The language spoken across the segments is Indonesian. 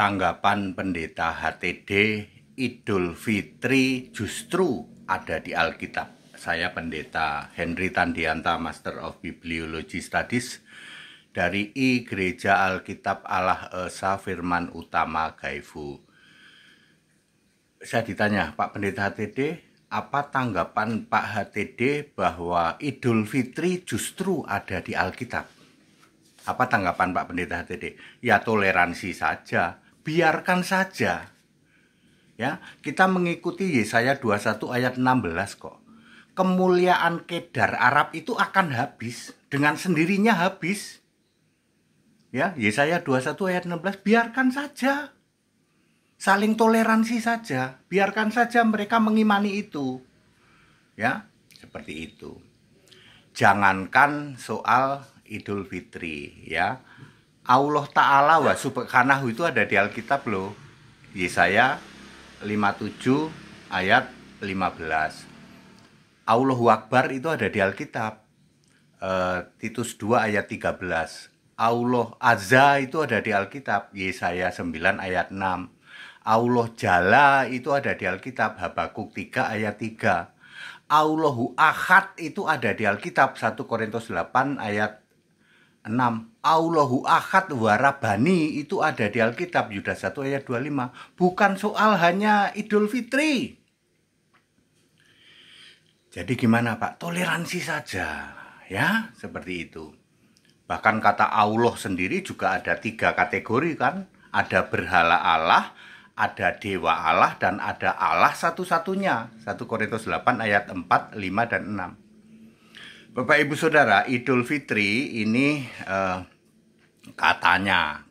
Tanggapan Pendeta HTD, Idul Fitri justru ada di Alkitab. Saya Pendeta Henry Tandianta, Master of Bibliology Studies dari I Gereja Alkitab Allah Esa Firman Utama Gaifu. Saya ditanya, Pak Pendeta HTD, apa tanggapan Pak HTD bahwa Idul Fitri justru ada di Alkitab? Apa tanggapan Pak Pendeta HTD? Ya toleransi saja, biarkan saja. Ya, kita mengikuti Yesaya 21 ayat 16 kok. Kemuliaan Kedar Arab itu akan habis, dengan sendirinya habis. Ya, Yesaya 21 ayat 16, biarkan saja. Saling toleransi saja, biarkan saja mereka mengimani itu. Ya, seperti itu. Jangankan soal Idul Fitri, ya. Allah Ta'ala wa subhanahu itu ada di Alkitab loh. Yesaya 57 ayat 15. Allahu Akbar itu ada di Alkitab. Titus 2 ayat 13. Allah Azza itu ada di Alkitab. Yesaya 9 ayat 6. Allah Jalla itu ada di Alkitab. Habakuk 3 ayat 3. Allahu Ahad itu ada di Alkitab. 1 Korintus 8 ayat 6. Allahu Ahad warabani itu ada di Alkitab. Yudas 1 ayat 25. Bukan soal hanya Idul Fitri. Jadi gimana Pak? Toleransi saja. Ya, seperti itu. Bahkan kata Allah sendiri juga ada 3 kategori kan. Ada berhala Allah, ada dewa Allah, dan ada Allah satu-satunya. 1 Korintus 8 ayat 4, 5, dan 6. Bapak Ibu Saudara, Idul Fitri ini katanya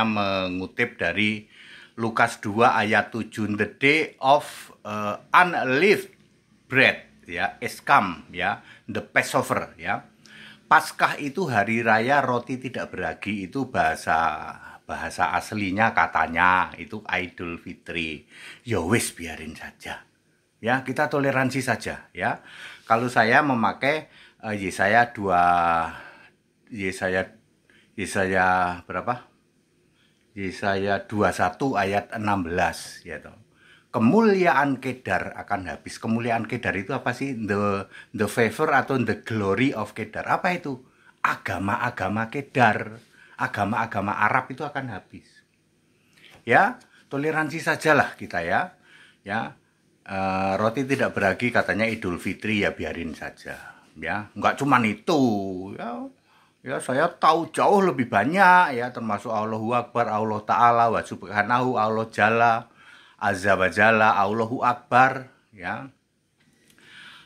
mengutip dari Lukas 2 ayat 7, the day of unleavened bread, ya, eskam, ya, the Passover, ya. Paskah itu hari raya roti tidak beragi, itu bahasa aslinya katanya itu Idul Fitri. Ya wis, biarin saja. Ya, kita toleransi saja, ya. Kalau saya memakai Yesaya berapa? Yesaya 21 ayat 16, ya toh. Kemuliaan Kedar akan habis. Kemuliaan Kedar itu apa sih? The favor atau the glory of Kedar. Apa itu? Agama-agama Kedar, agama-agama Arab itu akan habis. Ya, toleransi sajalah kita ya. Ya. Roti tidak beragi katanya Idul Fitri, ya biarin saja. Ya, enggak cuman itu, ya saya tahu jauh lebih banyak, ya, termasuk Allahu Akbar, Allah Ta'ala wa subhanahu, Allah Jalla, Azza wa Jalla, Allahu Akbar, ya,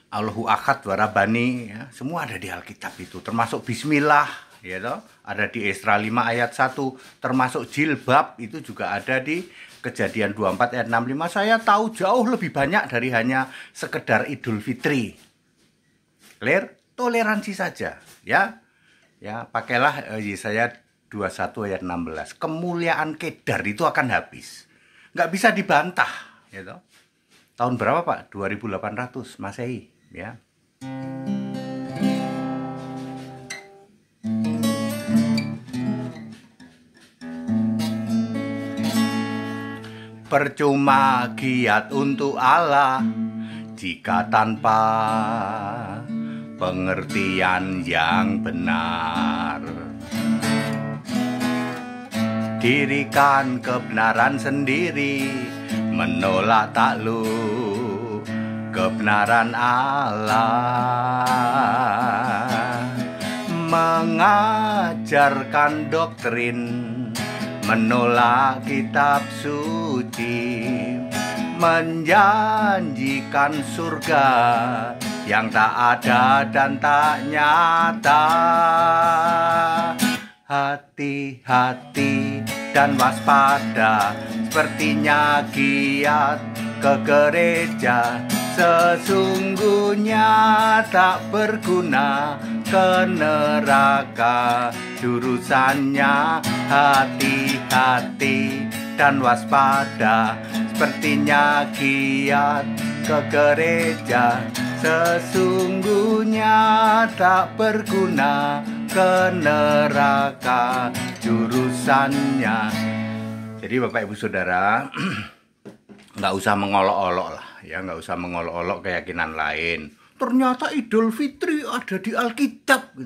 Allahu Ahad warabani, ya, semua ada di Alkitab itu, termasuk Bismillah, ya toh, ada di Esra 5 ayat 1, termasuk jilbab itu juga ada di Kejadian 24 ayat 65. Saya tahu jauh lebih banyak dari hanya sekedar Idul Fitri. Clear? Toleransi saja, ya. Ya, pakailah Yesaya 21 ayat 16. Kemuliaan Kedar itu akan habis. Nggak bisa dibantah, gitu. Tahun berapa, Pak? 2800 Masehi, ya. Percuma giat untuk Allah jika tanpa pengertian yang benar. Dirikan kebenaran sendiri, menolak takluk kebenaran Allah. Mengajarkan doktrin, menolak kitab suci, menjanjikan surga yang tak ada dan tak nyata. Hati-hati dan waspada, sepertinya giat ke gereja, sesungguhnya tak berguna, ke neraka jurusannya. Hati-hati dan waspada, sepertinya giat ke gereja, sesungguhnya tak berguna, ke neraka jurusannya. Jadi Bapak Ibu Saudara, nggak usah mengolok-olok lah, ya nggak usah mengolok-olok keyakinan lain. Ternyata Idul Fitri ada di Alkitab.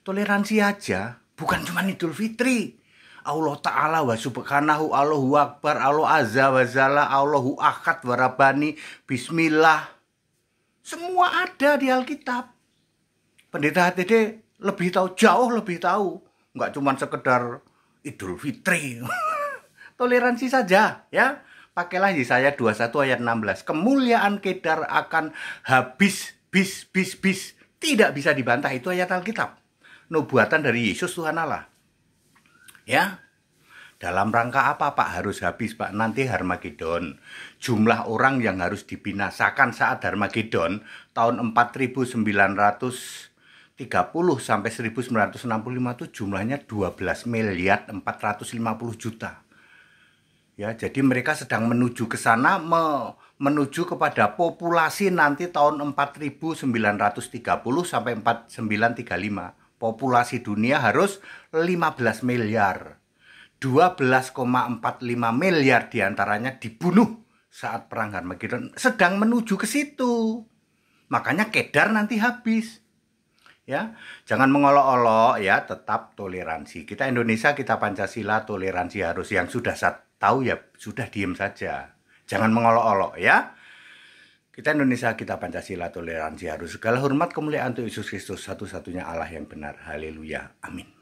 Toleransi aja, bukan cuma Idul Fitri. Allah Ta'ala wa subhanahu, Allahu Akbar, Allah Azza wa Jalla, Allahu Ahad wa Rabbani, Bismillah. Semua ada di Alkitab. Pendeta HTD lebih tahu, jauh lebih tahu. Nggak cuma sekedar Idul Fitri. Toleransi saja, ya. Pakailah Yesaya 21 ayat 16. Kemuliaan Kedar akan habis, bis. Tidak bisa dibantah, itu ayat Alkitab. Nubuatan dari Yesus Tuhan Allah. Ya, dalam rangka apa Pak harus habis Pak? Nanti Harmagedon. Jumlah orang yang harus dibinasakan saat Harmagedon tahun 4930 sampai 1965 itu jumlahnya 12 miliar 450 juta. Ya, jadi mereka sedang menuju ke sana, menuju kepada populasi nanti tahun 4930 sampai 4935. Populasi dunia harus 15 miliar. 12,45 miliar diantaranya dibunuh saat perang Harmagedon. Sedang menuju ke situ. Makanya Kedar nanti habis. Ya, jangan mengolok-olok ya, tetap toleransi. Kita Indonesia, kita Pancasila, toleransi harus. Yang sudah tahu ya sudah diem saja. Jangan mengolok-olok ya. Kita Indonesia, kita Pancasila, toleransi harus. Segala hormat kemuliaan untuk Yesus Kristus, satu-satunya Allah yang benar. Haleluya. Amin.